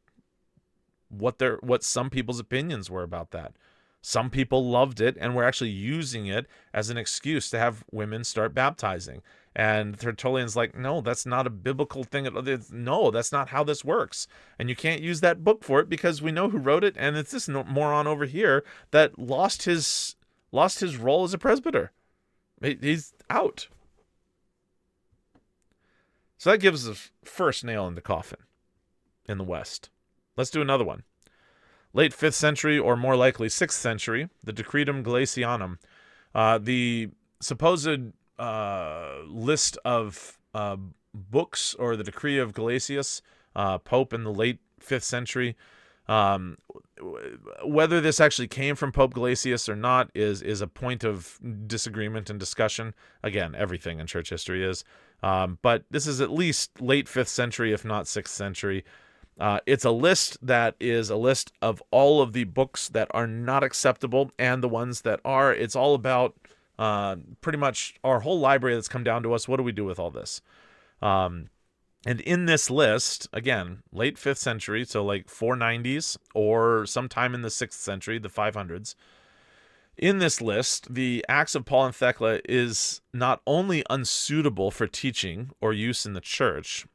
what some people's opinions were about that. Some people loved it and were actually using it as an excuse to have women start baptizing. And Tertullian's like, no, that's not a biblical thing. No, that's not how this works. And you can't use that book for it because we know who wrote it. And it's this moron over here that lost his role as a presbyter. He's out. So that gives us the first nail in the coffin in the West. Let's do another one. Late 5th century, or more likely 6th century, the Decretum Galatianum, the supposed list of books, or the decree of Galasius, Pope in the late 5th century. Whether this actually came from Pope Galasius or not is a point of disagreement and discussion. Again, everything in church history is. But this is at least late 5th century, if not 6th century. It's a list that is a list of all of the books that are not acceptable and the ones that are. It's all about pretty much our whole library that's come down to us. What do we do with all this? And in this list, again, late 5th century, so like 490s or sometime in the 6th century, the 500s, in this list, the Acts of Paul and Thecla is not only unsuitable for teaching or use in the church,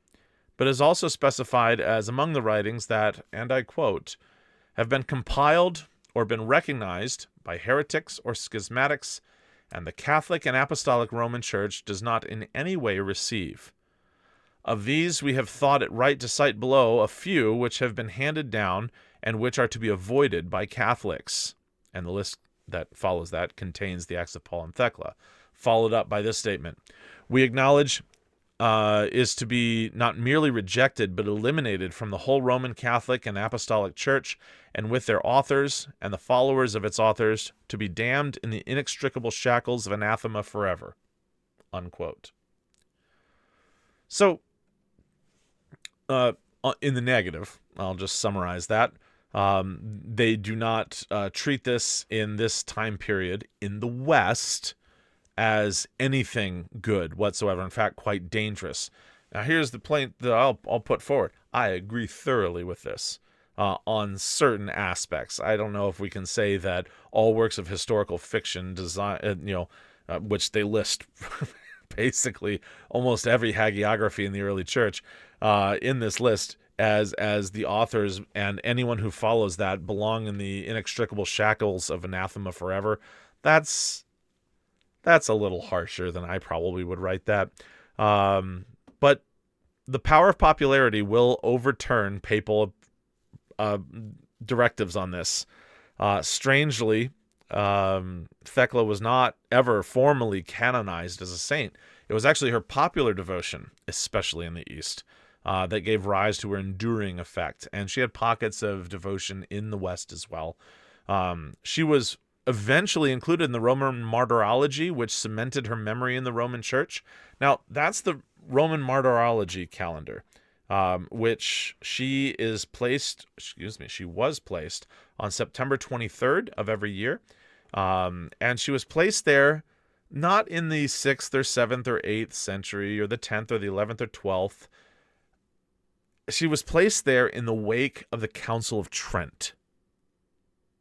but is also specified as among the writings that, and I quote, have been compiled or been recognized by heretics or schismatics, and the Catholic and Apostolic Roman Church does not in any way receive. Of these we have thought it right to cite below a few which have been handed down and which are to be avoided by Catholics. And the list that follows that contains the Acts of Paul and Thecla, followed up by this statement. We acknowledge is to be not merely rejected, but eliminated from the whole Roman Catholic and Apostolic Church, and with their authors and the followers of its authors, to be damned in the inextricable shackles of anathema forever. Unquote. So, in the negative, I'll just summarize that. They do not treat this in this time period in the West as anything good whatsoever. In fact, quite dangerous. Now, here's the point that I'll put forward. I agree thoroughly with this on certain aspects. I don't know if we can say that all works of historical fiction which they list basically almost every hagiography in the early church in this list as the authors and anyone who follows that belong in the inextricable shackles of anathema forever. That's a little harsher than I probably would write that. But the power of popularity will overturn papal directives on this. Strangely, Thecla was not ever formally canonized as a saint. It was actually her popular devotion, especially in the East, that gave rise to her enduring effect. And she had pockets of devotion in the West as well. She was eventually included in the Roman Martyrology, which cemented her memory in the Roman Church. Now, that's the Roman Martyrology calendar, which she was placed on September 23rd of every year. And she was placed there not in the 6th or 7th or 8th century or the 10th or the 11th or 12th. She was placed there in the wake of the Council of Trent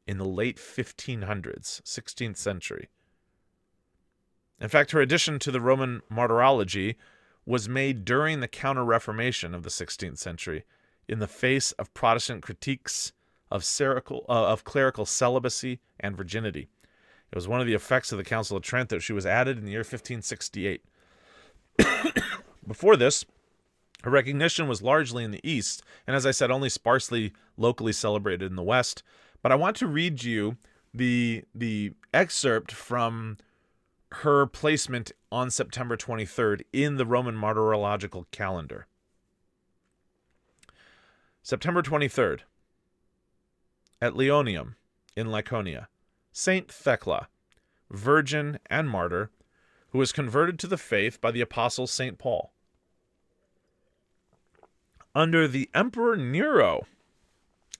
in the late 1500s, 16th century. In fact, her addition to the Roman Martyrology was made during the Counter-Reformation of the 16th century in the face of Protestant critiques of clerical celibacy and virginity. It was one of the effects of the Council of Trent that she was added in the year 1568. Before this, her recognition was largely in the East, and as I said, only sparsely locally celebrated in the West. But I want to read you the excerpt from her placement on September 23rd in the Roman Martyrological calendar. September 23rd, at Iconium in Lycaonia, Saint Thecla, virgin and martyr, who was converted to the faith by the apostle St. Paul. Under the Emperor Nero,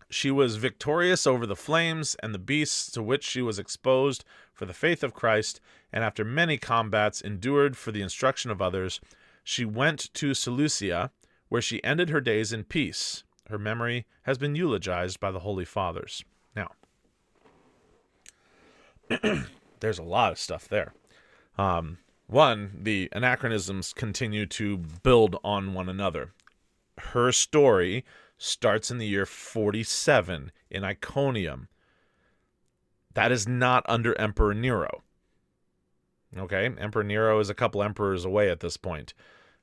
she was victorious over the flames and the beasts to which she was exposed for the faith of Christ, and after many combats endured for the instruction of others, she went to Seleucia, where she ended her days in peace. Her memory has been eulogized by the Holy Fathers. Now, there's a lot of stuff there. One, the anachronisms continue to build on one another. Her story starts in the year 47 in Iconium. That is not under Emperor Nero. Okay, Emperor Nero is a couple emperors away at this point.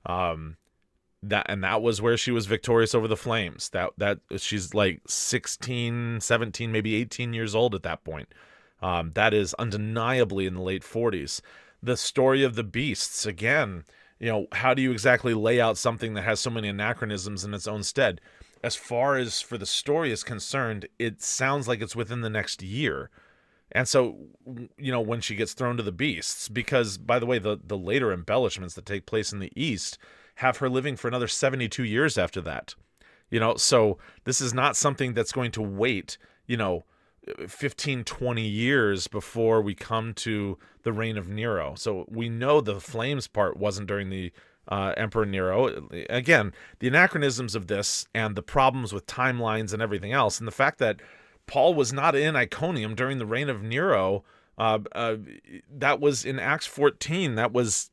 That was where she was victorious over the flames. That she's like 16, 17, maybe 18 years old at that point. That is undeniably in the late 40s. The story of the beasts, again, how do you exactly lay out something that has so many anachronisms in its own stead? As far as for the story is concerned, it sounds like it's within the next year. And so, when she gets thrown to the beasts, because, by the way, the later embellishments that take place in the East have her living for another 72 years after that. So this is not something that's going to wait, 15, 20 years before we come to the reign of Nero. So we know the flames part wasn't during the Emperor Nero. Again, the anachronisms of this and the problems with timelines and everything else, and the fact that Paul was not in Iconium during the reign of Nero, that was in Acts 14. That was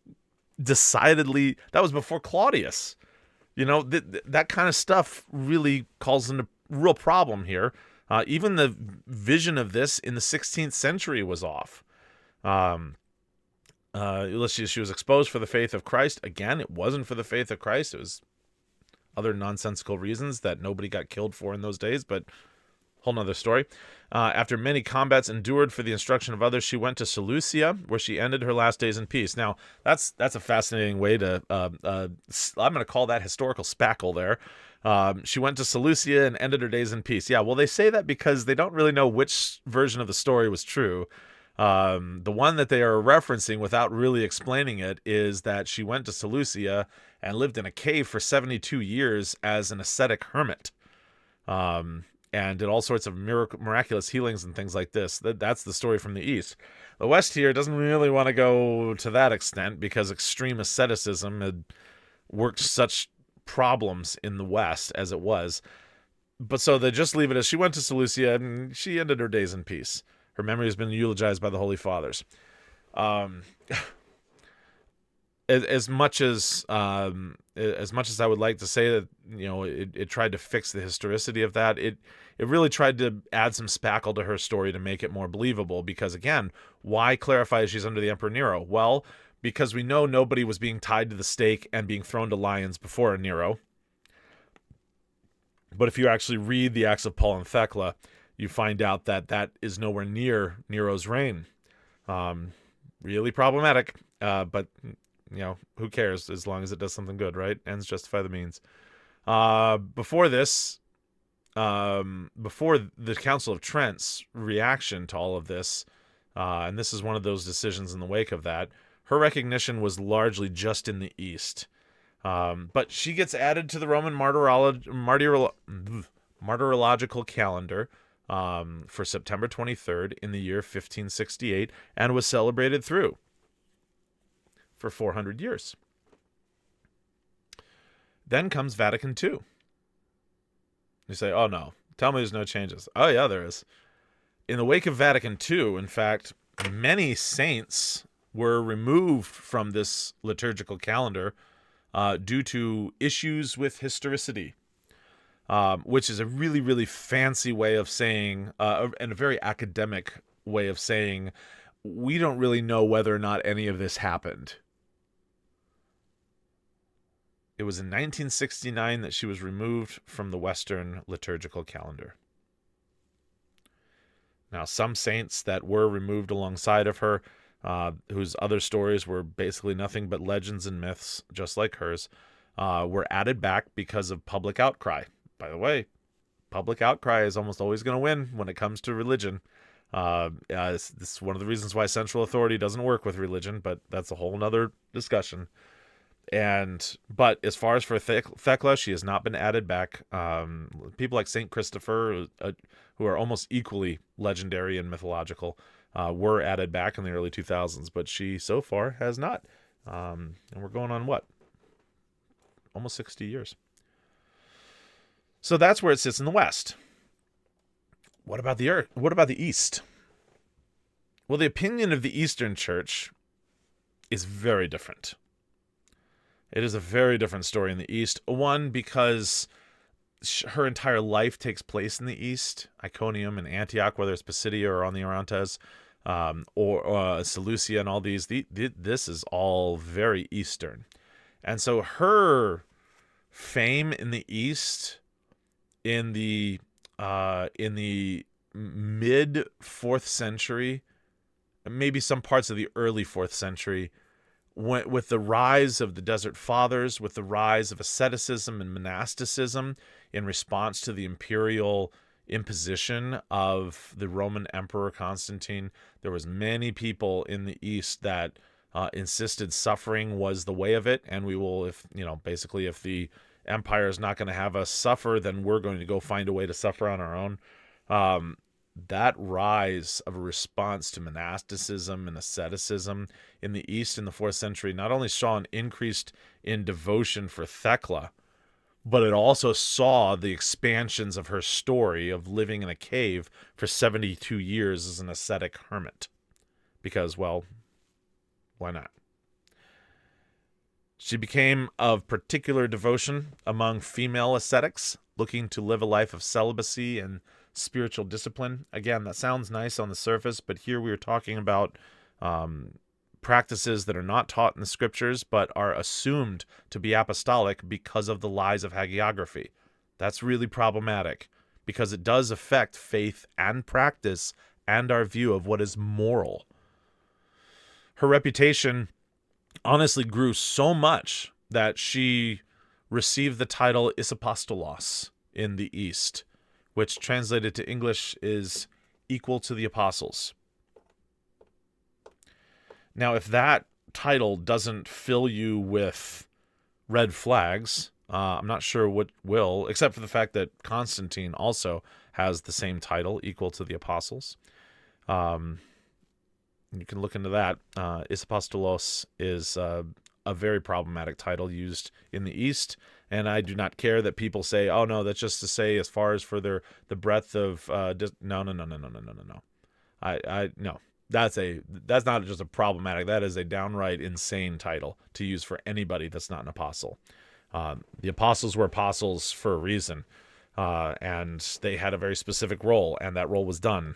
decidedly, that was before Claudius. That kind of stuff really calls into real problem here. Even the vision of this in the 16th century was off. She was exposed for the faith of Christ. Again, it wasn't for the faith of Christ. It was other nonsensical reasons that nobody got killed for in those days, but whole nother story. After many combats endured for the instruction of others, she went to Seleucia, where she ended her last days in peace. Now, that's a fascinating way to, I'm going to call that historical spackle there. She went to Seleucia and ended her days in peace. Yeah, well, they say that because they don't really know which version of the story was true. The one that they are referencing without really explaining it is that she went to Seleucia and lived in a cave for 72 years as an ascetic hermit. And did all sorts of miraculous healings and things like this. That's the story from the East. The West here doesn't really want to go to that extent because extreme asceticism had worked such problems in the West as it was. But so they just leave it as she went to Seleucia and she ended her days in peace. Her memory has been eulogized by the Holy Fathers. As much as I would like to say that it tried to fix the historicity of that, it really tried to add some spackle to her story to make it more believable. Because again, why clarify she's under the Emperor Nero? Well, because we know nobody was being tied to the stake and being thrown to lions before Nero. But if you actually read the Acts of Paul and Thecla, you find out that is nowhere near Nero's reign. Really problematic, but who cares as long as it does something good, right? Ends justify the means. Before this, before the Council of Trent's reaction to all of this, and this is one of those decisions in the wake of that, her recognition was largely just in the East. But she gets added to the Roman martyrological calendar for September 23rd in the year 1568 and was celebrated through for 400 years. Then comes Vatican II. You say, oh no, tell me there's no changes. Oh yeah, there is. In the wake of Vatican II, in fact, many saints were removed from this liturgical calendar due to issues with historicity, which is a really, really fancy way of saying, and a very academic way of saying, we don't really know whether or not any of this happened. It was in 1969 that she was removed from the Western liturgical calendar. Now, some saints that were removed alongside of her, whose other stories were basically nothing but legends and myths, just like hers, were added back because of public outcry. By the way, public outcry is almost always going to win when it comes to religion. This is one of the reasons why central authority doesn't work with religion, but that's a whole nother discussion. But as far as for Thecla, she has not been added back. People like Saint Christopher, who are almost equally legendary and mythological, were added back in the early 2000s, but she so far has not. And we're going on what? Almost 60 years. So that's where it sits in the West. What about the East? Well, the opinion of the Eastern Church is very different. It is a very different story in the East. One, because her entire life takes place in the East. Iconium and Antioch, whether it's Pisidia or on the Orontes, or Seleucia and all these. This is all very Eastern. And so her fame in the East in the mid 4th century, maybe some parts of the early 4th century, with the rise of the Desert Fathers, with the rise of asceticism and monasticism in response to the imperial imposition of the Roman Emperor Constantine, there was many people in the East that insisted suffering was the way of it, and we will, if the empire is not going to have us suffer, then we're going to go find a way to suffer on our own. That rise of a response to monasticism and asceticism in the East in the 4th century not only saw an increase in devotion for Thecla, but it also saw the expansions of her story of living in a cave for 72 years as an ascetic hermit. Because, well, why not? She became of particular devotion among female ascetics looking to live a life of celibacy and spiritual discipline. Again, that sounds nice on the surface, but here we are talking about practices that are not taught in the scriptures, but are assumed to be apostolic because of the lies of hagiography. That's really problematic because it does affect faith and practice and our view of what is moral. Her reputation honestly grew so much that she received the title Isapostolos in the East, which translated to English is equal to the apostles. Now, if that title doesn't fill you with red flags, I'm not sure what will, except for the fact that Constantine also has the same title, equal to the apostles. You can look into that. Isapostolos is a very problematic title used in the East, and I do not care that people say, "Oh no, that's just to say as far as for the breadth of no. No. That's not just a problematic. That is a downright insane title to use for anybody that's not an apostle. The apostles were apostles for a reason, and they had a very specific role, and that role was done.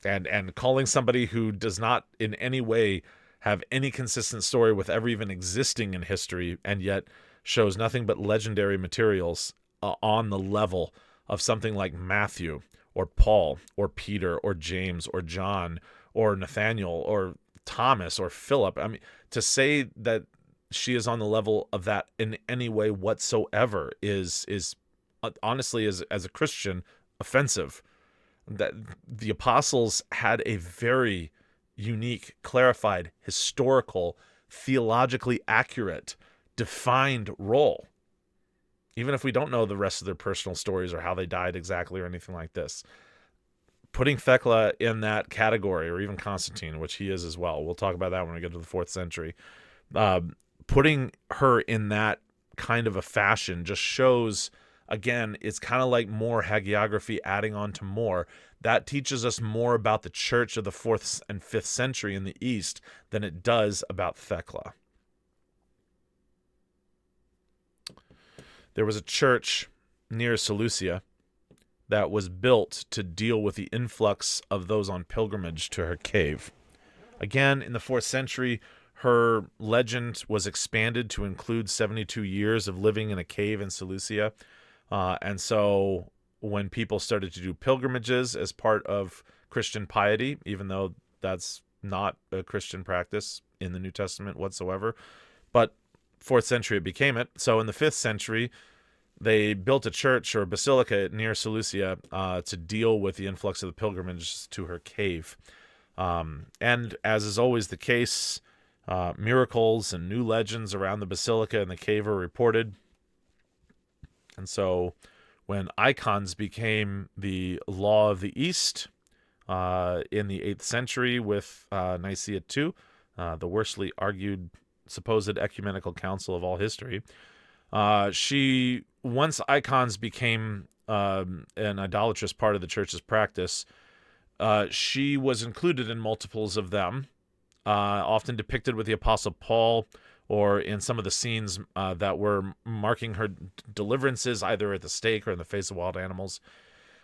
And calling somebody who does not in any way have any consistent story with ever even existing in history, and yet shows nothing but legendary materials on the level of something like Matthew or Paul or Peter or James or John or Nathaniel or Thomas or Philip. I mean, to say that she is on the level of that in any way whatsoever is honestly, as a Christian, offensive. That the apostles had a very unique, clarified, historical, theologically accurate, defined role. Even if we don't know the rest of their personal stories or how they died exactly or anything like this. Putting Thecla in that category, or even Constantine, which he is as well. We'll talk about that when we get to the 4th century. Putting her in that kind of a fashion just shows, again, it's kind of like more hagiography adding on to more. That teaches us more about the church of the 4th and 5th century in the East than it does about Thecla. There was a church near Seleucia that was built to deal with the influx of those on pilgrimage to her cave. Again, in the 4th century, her legend was expanded to include 72 years of living in a cave in Seleucia. And so when people started to do pilgrimages as part of Christian piety, even though that's not a Christian practice in the New Testament whatsoever, but 4th century it became it. So in the 5th century, they built a church or a basilica near Seleucia to deal with the influx of the pilgrimages to her cave. And as is always the case, miracles and new legends around the basilica and the cave are reported. And so when icons became the law of the East in the 8th century with Nicaea II, the worstly argued supposed ecumenical council of all history, once icons became an idolatrous part of the church's practice, she was included in multiples of them, often depicted with the Apostle Paul, or in some of the scenes that were marking her deliverances, either at the stake or in the face of wild animals.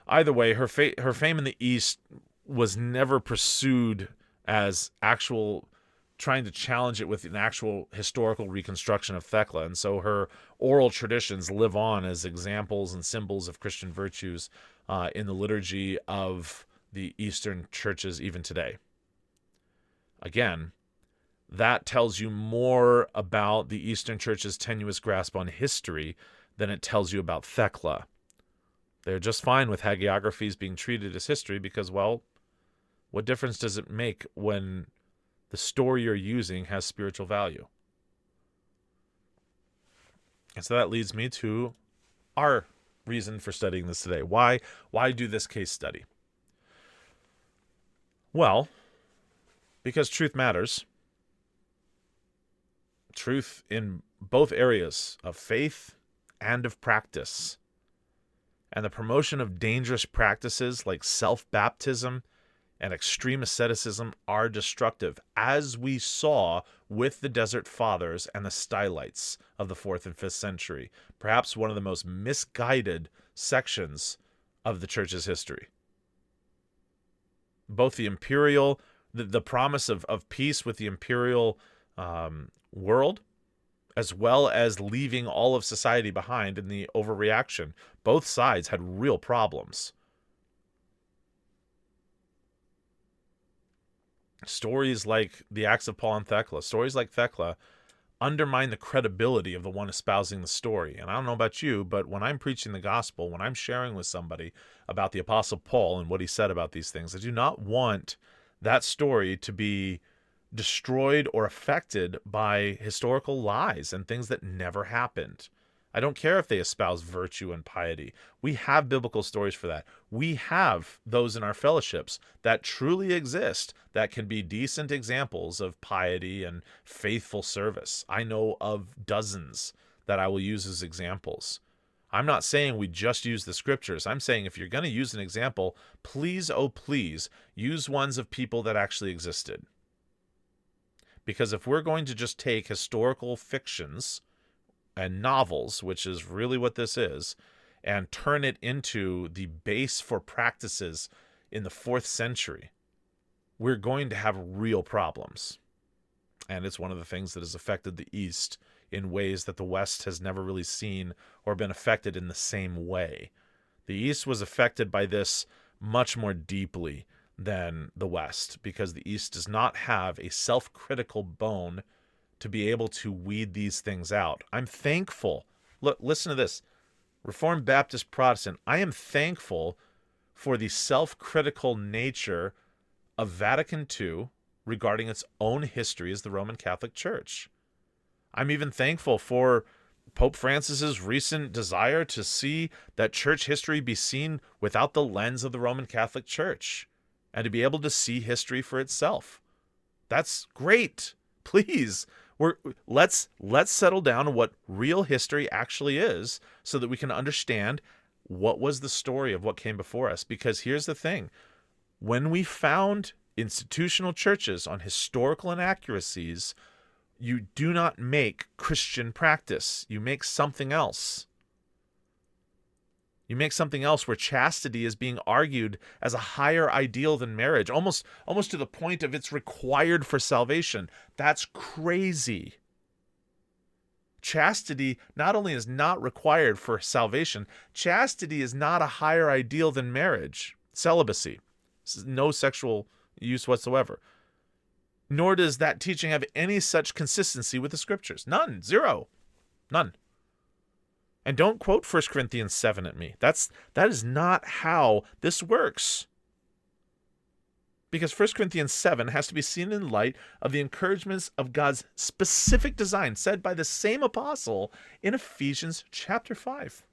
Either way, her fame in the East was never pursued as actual trying to challenge it with an actual historical reconstruction of Thecla. And so her oral traditions live on as examples and symbols of Christian virtues in the liturgy of the Eastern churches even today. Again, that tells you more about the Eastern Church's tenuous grasp on history than it tells you about Thecla. They're just fine with hagiographies being treated as history because, well, what difference does it make when the story you're using has spiritual value? And so that leads me to our reason for studying this today. Why do this case study? Well, because truth matters. Truth in both areas of faith and of practice. And the promotion of dangerous practices like self-baptism and extreme asceticism are destructive, as we saw with the Desert Fathers and the Stylites of the 4th and 5th century, perhaps one of the most misguided sections of the church's history. Both the imperial, the promise of peace with the imperial world, as well as leaving all of society behind in the overreaction. Both sides had real problems. Stories like the Acts of Paul and Thecla, stories like Thecla, undermine the credibility of the one espousing the story. And I don't know about you, but when I'm preaching the gospel, when I'm sharing with somebody about the Apostle Paul and what he said about these things, I do not want that story to be destroyed or affected by historical lies and things that never happened. I don't care if they espouse virtue and piety. We have biblical stories for that. We have those in our fellowships that truly exist that can be decent examples of piety and faithful service. I know of dozens that I will use as examples. I'm not saying we just use the scriptures. I'm saying if you're going to use an example, please, oh please, use ones of people that actually existed. Because if we're going to just take historical fictions and novels, which is really what this is, and turn it into the base for practices in the 4th century, we're going to have real problems. And it's one of the things that has affected the East in ways that the West has never really seen or been affected in the same way. The East was affected by this much more deeply than the West, because the East does not have a self-critical bone to be able to weed these things out. I'm thankful. Look, listen to this. Reformed Baptist Protestant, I am thankful for the self-critical nature of Vatican II regarding its own history as the Roman Catholic Church. I'm even thankful for Pope Francis's recent desire to see that church history be seen without the lens of the Roman Catholic Church and to be able to see history for itself. That's great. Please, let's settle down on what real history actually is so that we can understand what was the story of what came before us. Because here's the thing. When we found institutional churches on historical inaccuracies, you do not make Christian practice. You make something else. You make something else where chastity is being argued as a higher ideal than marriage, almost to the point of it's required for salvation. That's crazy. Chastity not only is not required for salvation, chastity is not a higher ideal than marriage. Celibacy. No sexual use whatsoever. Nor does that teaching have any such consistency with the scriptures. None. Zero. None. And don't quote 1 Corinthians 7 at me. That is not how this works. Because 1 Corinthians 7 has to be seen in light of the encouragements of God's specific design said by the same apostle in Ephesians chapter 5.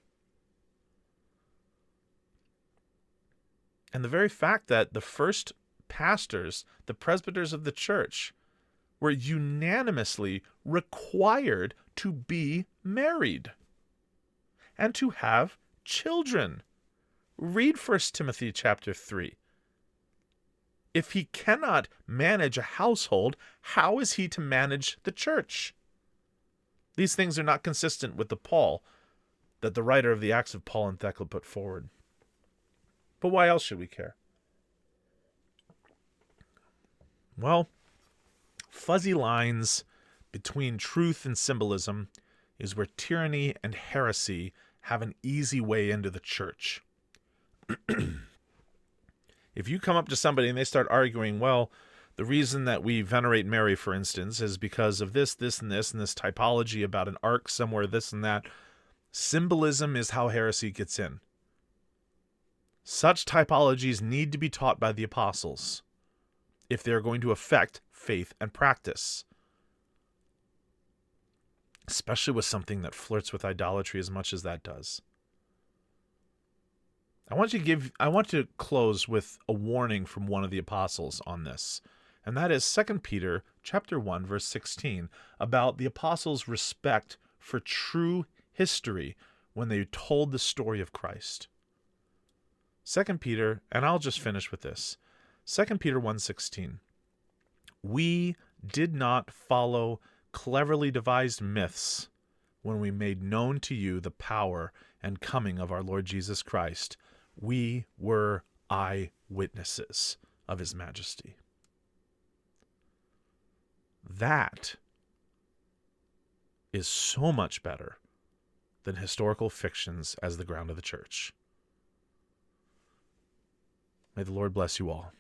And the very fact that the first pastors, the presbyters of the church, were unanimously required to be married and to have children. Read 1 Timothy chapter 3. If he cannot manage a household, how is he to manage the church? These things are not consistent with the Paul that the writer of the Acts of Paul and Thecla put forward. But why else should we care? Well, fuzzy lines between truth and symbolism is where tyranny and heresy have an easy way into the church. If you come up to somebody and they start arguing, well, the reason that we venerate Mary, for instance, is because of this, and this typology about an ark somewhere, this and that. Symbolism is how heresy gets in. Such typologies need to be taught by the apostles if they're going to affect faith and practice. especially with something that flirts with idolatry as much as that does. I want to close with a warning from one of the apostles on this, and that is 2 Peter chapter 1 verse 16 about the apostles' respect for true history when they told the story of Christ. 2 Peter, and I'll just finish with this. 2 Peter 1:16. We did not follow cleverly devised myths when we made known to you the power and coming of our Lord Jesus Christ. We were eyewitnesses of his majesty. That is so much better than historical fictions as the ground of the church. May the Lord bless you all.